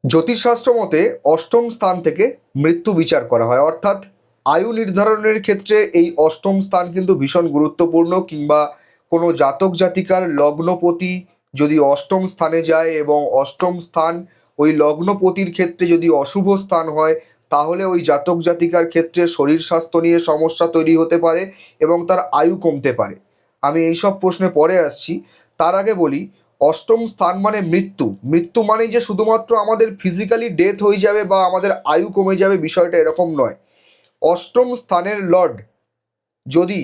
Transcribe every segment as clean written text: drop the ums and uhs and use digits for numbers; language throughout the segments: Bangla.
জ্যোতিষশাস্ত্র মতে অষ্টম স্থান থেকে মৃত্যু বিচার করা হয়, অর্থাৎ আয়ু নির্ধারণের ক্ষেত্রে এই অষ্টম স্থান কিন্তু ভীষণ গুরুত্বপূর্ণ। কিংবা কোনো জাতক জাতিকার লগ্নপতি যদি অষ্টম স্থানে যায় এবং অষ্টম স্থান ওই লগ্নপতির ক্ষেত্রে যদি অশুভ স্থান হয়, তাহলে ওই জাতক জাতিকার ক্ষেত্রে শরীর স্বাস্থ্য নিয়ে সমস্যা তৈরি হতে পারে এবং তার আয়ু কমতে পারে। আমি এইসব প্রশ্নে পরে আসছি। তার আগে বলি, অষ্টম স্থান মানে মৃত্যু। মৃত্যু মানেই যে শুধুমাত্র আমাদের ফিজিক্যালি ডেথ হয়ে যাবে বা আমাদের আয়ু কমে যাবে, বিষয়টা এরকম নয়। অষ্টম স্থানের লর্ড যদি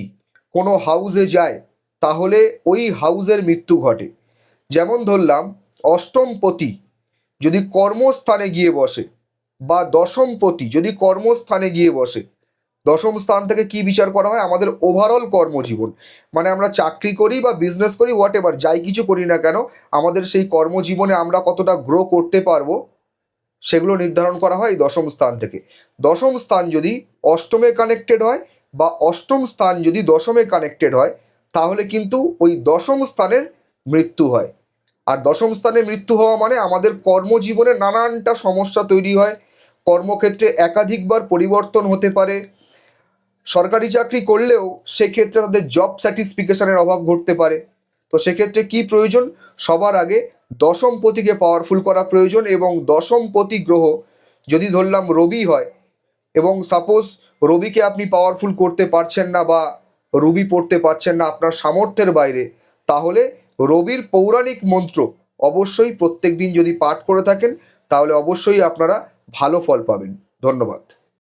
কোনো হাউসে যায়, তাহলে ওই হাউসের মৃত্যু ঘটে। যেমন ধরলাম, অষ্টমপতি যদি কর্মস্থানে গিয়ে বসে বা দশমপতি যদি কর্মস্থানে গিয়ে বসে, দশম স্থান থেকে কি বিচার করা হয়? আমাদের ওভারঅল কর্মজীবন, মানে আমরা চাকরি করি বা বিজনেস করি, হোয়াট এভার যাই কিছু করি না কেন, আমাদের সেই কর্মজীবনে আমরা কতটা গ্রো করতে পারবো সেগুলো নির্ধারণ করা হয় এই দশম স্থান থেকে। দশম স্থান যদি অষ্টমে কানেক্টেড হয় বা অষ্টম স্থান যদি দশমে কানেক্টেড হয়, তাহলে কিন্তু ওই দশম স্থানের মৃত্যু হয়। আর দশম স্থানে মৃত্যু হওয়া মানে আমাদের কর্মজীবনে নানানটা সমস্যা তৈরি হয়, কর্মক্ষেত্রে একাধিকবার পরিবর্তন হতে পারে। সরকারি চাকরি করলেও সেক্ষেত্রে তাদের জব স্যাটিসফিকেশনের অভাব ঘটতে পারে। তো সেক্ষেত্রে কি প্রয়োজন? সবার আগে দশমপতিকে পাওয়ারফুল করা প্রয়োজন। এবং দশমপতি গ্রহ যদি ধরলাম রবি হয়, এবং সাপোজ রবিকে আপনি পাওয়ারফুল করতে পারছেন না বা রবি পড়তে পারছেন না, আপনার সামর্থ্যের বাইরে, তাহলে রবির পৌরাণিক মন্ত্র অবশ্যই প্রত্যেক দিন যদি পাঠ করে থাকেন, তাহলে অবশ্যই আপনারা ভালো ফল পাবেন। ধন্যবাদ।